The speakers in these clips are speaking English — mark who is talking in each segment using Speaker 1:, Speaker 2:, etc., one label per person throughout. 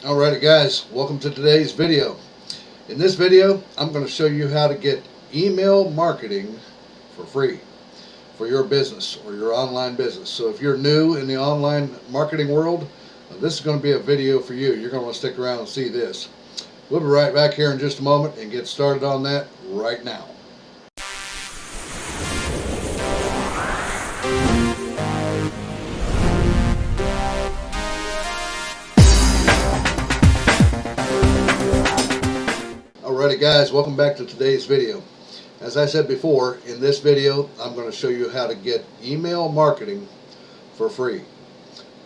Speaker 1: Alrighty guys, welcome to today's video. In this video, I'm going to show you how to get email marketing for free for your business or your online business. So if you're new in the online marketing world, this is going to be a video for you. You're going to want to stick around and see this. We'll be right back here in just a moment and get started on that right now. Alrighty guys, welcome back to today's video. As I said before, in this video I'm going to show you how to get email marketing for free.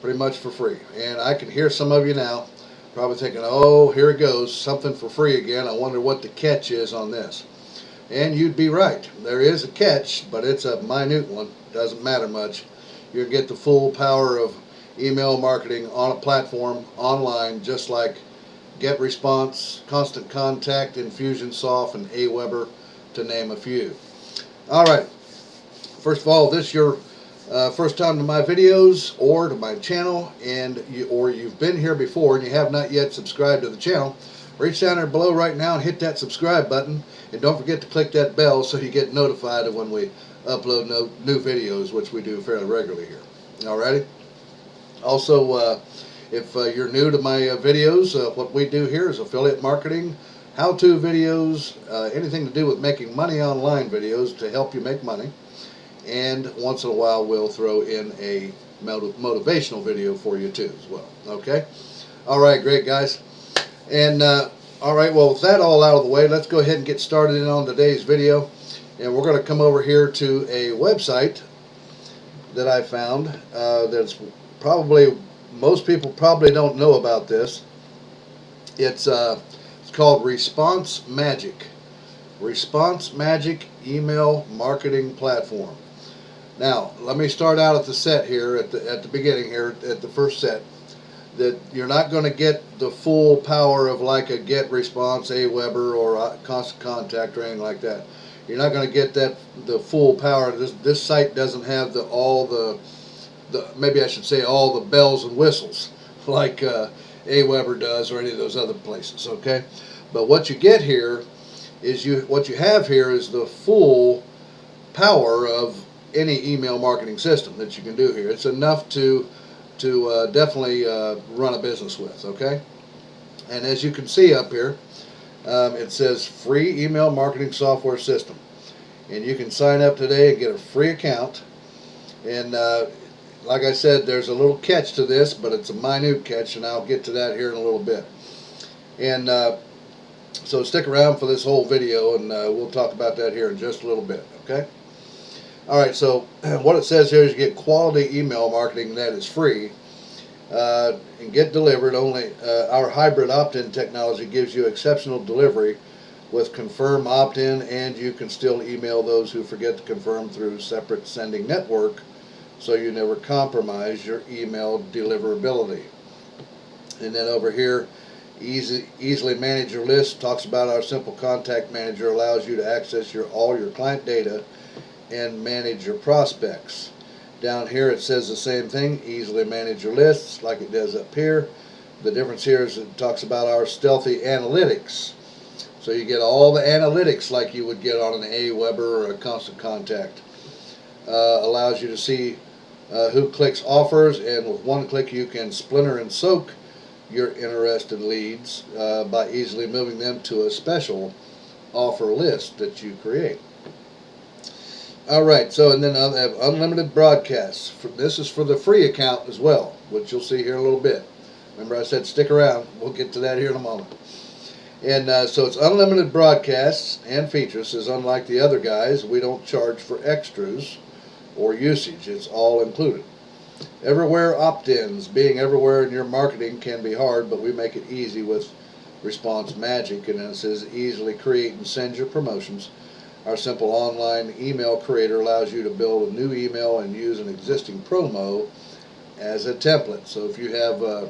Speaker 1: Pretty much for free. And I can hear some of you now probably thinking, oh, here it goes, something for free again. I wonder what the catch is on this. And you'd be right. There is a catch, but it's a minute one. Doesn't matter much. You'll get the full power of email marketing on a platform online, just like GetResponse, Constant Contact, Infusionsoft, and Aweber, to name a few. Alright, first of all, this is your first time to my videos or to my channel, and you've been here before and you have not yet subscribed to the channel, reach down there below right now and hit that subscribe button, and don't forget to click that bell so you get notified of when we upload new videos, which we do fairly regularly here. Alrighty? Also, if you're new to my videos, what we do here is affiliate marketing, how-to videos, anything to do with making money online videos to help you make money. And once in a while we'll throw in a motivational video for you too as well. Okay? Alright, great guys. And alright, well, with that all out of the way, let's go ahead and get started in on today's video. And we're going to come over here to a website that I found that's probably, most people probably don't know about this. It's called Response Magic. Response Magic Email Marketing Platform. Now, let me start out at the set here, at the beginning here, at the first set, that you're not going to get the full power of like a GetResponse, Aweber, or a Constant Contact or anything like that. You're not going to get the full power. This site doesn't have all the maybe I should say all the bells and whistles like Aweber does or any of those other places. Okay, but what you get here is what you have here is the full power of any email marketing system that you can do here. It's enough to definitely run a business with. Okay, and as you can see up here, it says free email marketing software system, and you can sign up today and get a free account. And like I said, there's a little catch to this, but it's a minute catch, and I'll get to that here in a little bit. And so stick around for this whole video, and we'll talk about that here in just a little bit. Okay? Alright, so what it says here is you get quality email marketing that is free and get delivered. Only our hybrid opt-in technology gives you exceptional delivery with confirm opt-in, and you can still email those who forget to confirm through separate sending network, so you never compromise your email deliverability. And then over here, easily manage your list, talks about our simple contact manager, allows you to access all your client data and manage your prospects. Down here it says the same thing, easily manage your lists, like it does up here. The difference here is it talks about our stealthy analytics. So you get all the analytics like you would get on an Aweber or a Constant Contact. Allows you to see who clicks offers, and with one click you can splinter and soak your interested leads by easily moving them to a special offer list that you create. Alright, so and then I have unlimited broadcasts. This is for the free account as well, which you'll see here in a little bit. Remember I said stick around, we'll get to that here in a moment. And so it's unlimited broadcasts and features. Is unlike the other guys, we don't charge for extras or usage. It's all included. Everywhere opt-ins. Being everywhere in your marketing can be hard, but we make it easy with Response Magic. And it says easily create and send your promotions. Our simple online email creator allows you to build a new email and use an existing promo as a template. So if you have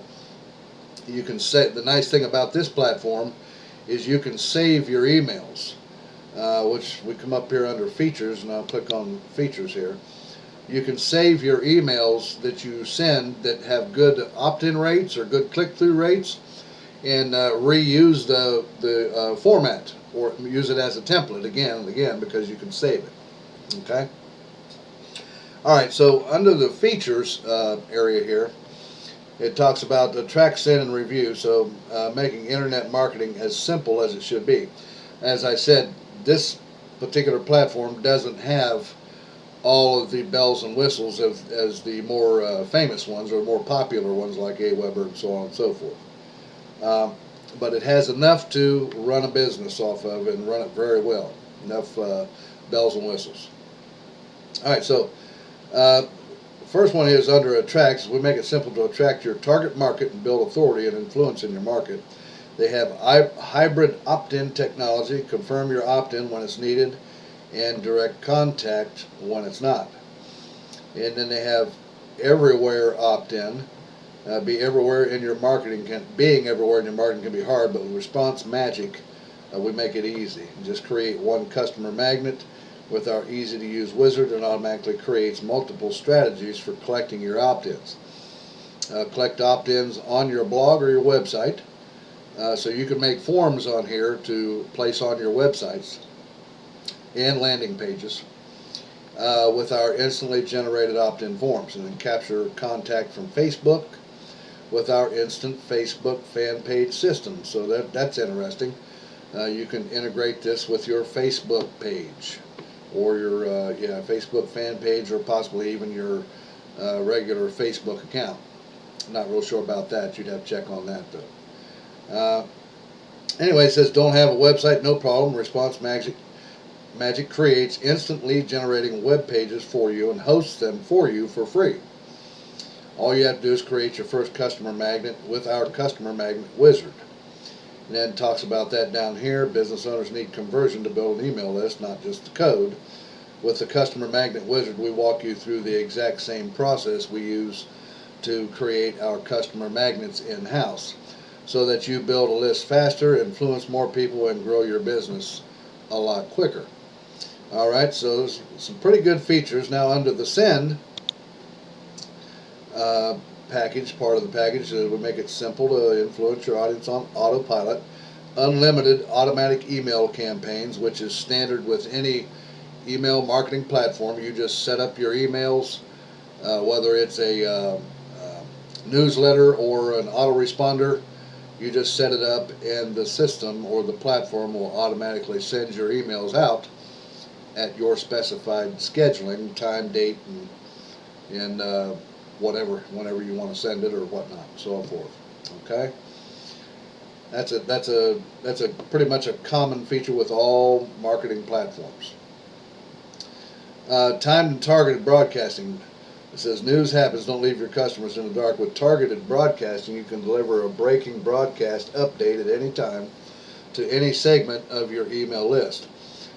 Speaker 1: you can say, the nice thing about this platform is you can save your emails, which we come up here under features, and I'll click on features here. You can save your emails that you send that have good opt-in rates or good click-through rates. and reuse the format, or use it as a template again and again, because you can save it. Okay. All right. So under the features area here, it talks about the track, send, and review. So making internet marketing as simple as it should be. As I said, this particular platform doesn't have all of the bells and whistles as the more famous ones or more popular ones like Aweber and so on and so forth. But it has enough to run a business off of and run it very well. Enough bells and whistles. All right, so first one is under attracts. We make it simple to attract your target market and build authority and influence in your market. They have hybrid opt-in technology. Confirm your opt-in when it's needed, and direct contact when it's not. And then they have everywhere opt-in. Be everywhere in your marketing being everywhere in your marketing can be hard, but with response magic, we make it easy. Just create one customer magnet with our easy-to-use wizard, and automatically creates multiple strategies for collecting your opt-ins. Collect opt-ins on your blog or your website. So you can make forms on here to place on your websites and landing pages with our instantly generated opt-in forms, and then capture contact from Facebook with our instant Facebook fan page system. So that's interesting. You can integrate this with your Facebook page, or your Facebook fan page, or possibly even your regular Facebook account. I'm not real sure about that. You'd have to check on that though. Anyway, it says don't have a website, no problem. Response Magic creates instant lead generating web pages for you and hosts them for you for free. All you have to do is create your first customer magnet with our customer magnet wizard. And then it talks about that down here. Business owners need conversion to build an email list, not just the code. With the customer magnet wizard, we walk you through the exact same process we use to create our customer magnets in-house, so that you build a list faster, influence more people, and grow your business a lot quicker. All right, so there's some pretty good features. Now under the send package, part of the package, we make it simple to influence your audience on autopilot. Unlimited automatic email campaigns, which is standard with any email marketing platform. You just set up your emails, whether it's a newsletter or an autoresponder. You just set it up, and the system or the platform will automatically send your emails out at your specified scheduling, time, date, and whenever you want to send it or whatnot, so forth. Okay, that's a pretty much a common feature with all marketing platforms. Timed and targeted broadcasting. It says news happens, don't leave your customers in the dark. With targeted broadcasting, you can deliver a breaking broadcast update at any time to any segment of your email list.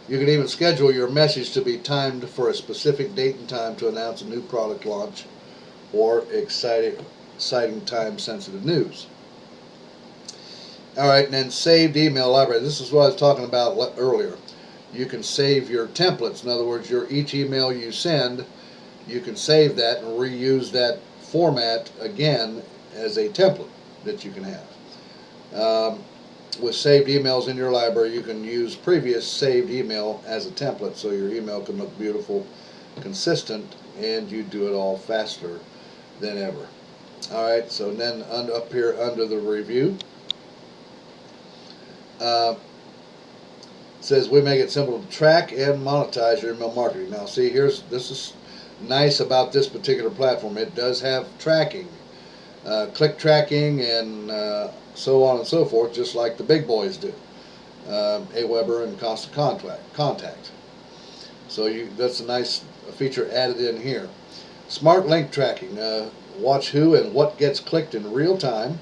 Speaker 1: You can even schedule your message to be timed for a specific date and time to announce a new product launch or exciting time-sensitive news. All right, and then saved email library. This is what I was talking about earlier. You can save your templates. In other words, each email you send, you can save that and reuse that format again as a template that you can have. With saved emails in your library, you can use previous saved email as a template, so your email can look beautiful, consistent, and you do it all faster than ever. All right, so then up here under the review, it says we make it simple to track and monetize your email marketing. Now, see, this is nice about this particular platform. It does have tracking, click tracking, and so on and so forth, just like the big boys do, Aweber and Constant Contact. So that's a nice feature added in here. Smart link tracking. Watch who and what gets clicked in real time.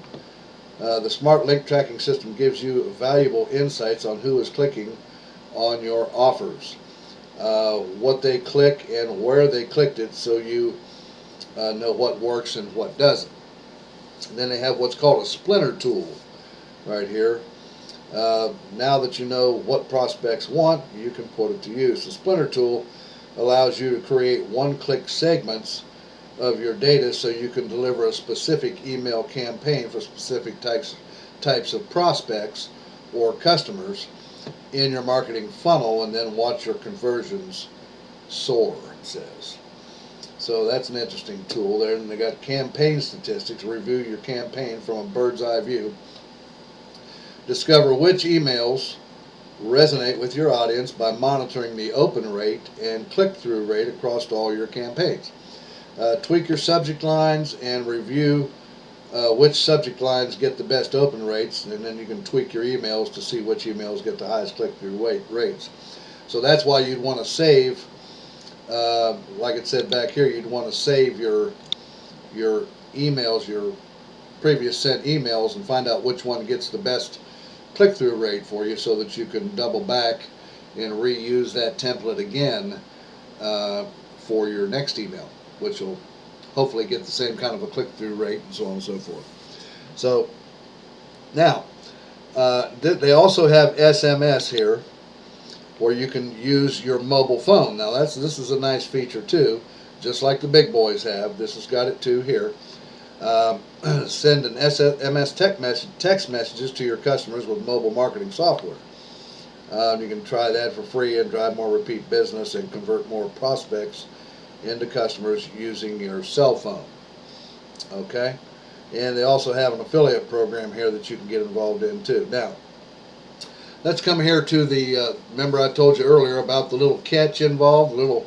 Speaker 1: The smart link tracking system gives you valuable insights on who is clicking on your offers, what they click and where they clicked it, so you know what works and what doesn't. And then they have what's called a splinter tool right here. Now that you know what prospects want, you can put it to use. The splinter tool allows you to create one-click segments of your data, so you can deliver a specific email campaign for specific types types of prospects or customers in your marketing funnel, and then watch your conversions soar, it says. So that's an interesting tool there. And they got campaign statistics. Review your campaign from a bird's eye view. Discover which emails resonate with your audience by monitoring the open rate and click-through rate across all your campaigns. Tweak your subject lines and review which subject lines get the best open rates, and then you can tweak your emails to see which emails get the highest click-through rates. So that's why you'd want to save, like it said back here, you'd want to save your emails, your previous sent emails, and find out which one gets the best click-through rate for you, so that you can double back and reuse that template again for your next email, which will hopefully get the same kind of a click-through rate, and so on and so forth. So now they also have SMS here, where you can use your mobile phone. Now this is a nice feature too, just like the big boys have. This has got it too here. Send an SMS text messages to your customers with mobile marketing software. You can try that for free and drive more repeat business and convert more prospects into customers using your cell phone. Okay, and they also have an affiliate program here that you can get involved in too. Now let's come here to the remember I told you earlier about the little catch involved, little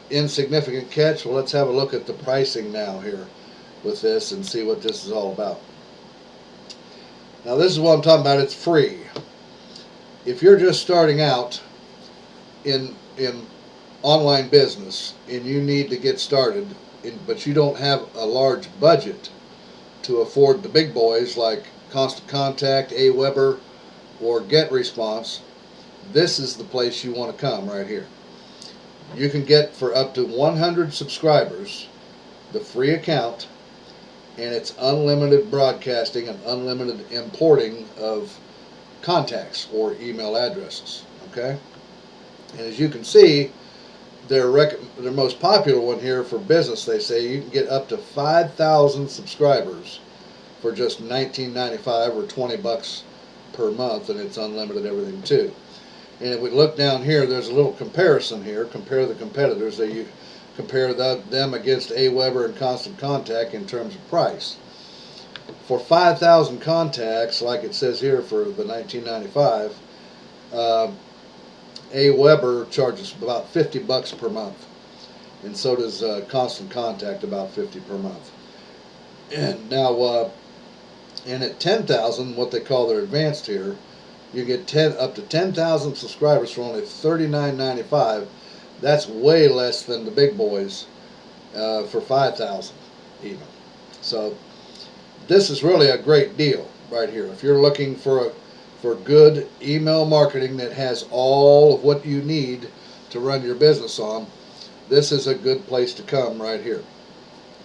Speaker 1: insignificant catch. Well, let's have a look at the pricing now here with this and see what this is all about. Now this is what I'm talking about. It's free. If you're just starting out in online business and you need to get started, but you don't have a large budget to afford the big boys like Constant Contact, AWeber, or GetResponse, this is the place you want to come right here. You can get, for up to 100 subscribers, the free account, and it's unlimited broadcasting and unlimited importing of contacts or email addresses. Okay, and as you can see, their most popular one here for business, they say you can get up to 5,000 subscribers for just $19.95 or $20 per month, and it's unlimited everything too. And if we look down here, there's a little comparison here. Compare the competitors. You compare them against AWeber and Constant Contact in terms of price. For 5,000 contacts, like it says here for the $19.95, AWeber charges about $50 per month, and so does Constant Contact, about $50 per month. And now, and at 10,000, what they call their advanced tier, you get up to 10,000 subscribers for only $39.95. That's way less than the big boys for 5,000 even. So this is really a great deal right here. If you're looking for good email marketing that has all of what you need to run your business on, this is a good place to come right here.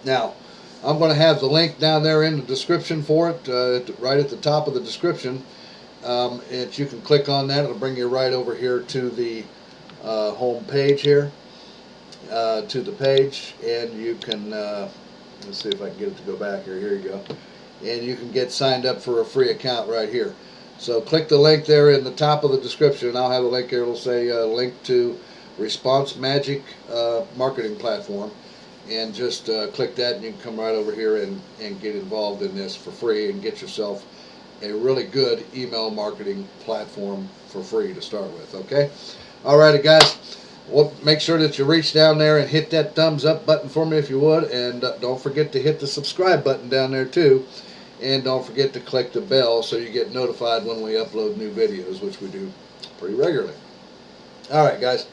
Speaker 1: Now, I'm going to have the link down there in the description for it, right at the top of the description. And you can click on that. It'll bring you right over here to the home page here, to the page, and you can, let's see if I can get it to go back here. Here you go. And you can get signed up for a free account right here. So click the link there in the top of the description, and I'll have a link here. It'll say link to Response Magic marketing platform, and just click that, and you can come right over here and get involved in this for free and get yourself a really good email marketing platform for free to start with. Okay, alrighty guys, well, make sure that you reach down there and hit that thumbs up button for me if you would, and don't forget to hit the subscribe button down there too, and don't forget to click the bell so you get notified when we upload new videos, which we do pretty regularly. Alright guys,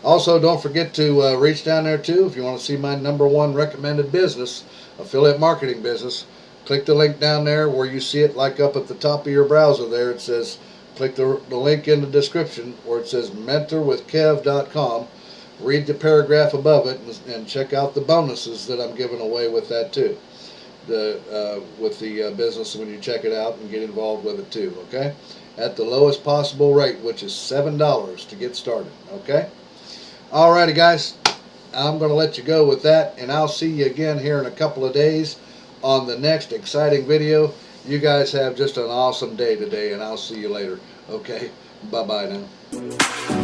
Speaker 1: also don't forget to reach down there too if you want to see my #1 recommended business, affiliate marketing business. Click the link down there where you see it, like up at the top of your browser there. It says, click the link in the description where it says mentorwithkev.com. Read the paragraph above it and check out the bonuses that I'm giving away with that too. With the business when you check it out and get involved with it too. Okay, at the lowest possible rate, which is $7 to get started. Okay, alrighty guys, I'm going to let you go with that, and I'll see you again here in a couple of days on the next exciting video. You guys have just an awesome day today, and I'll see you later. Okay? Bye-bye now.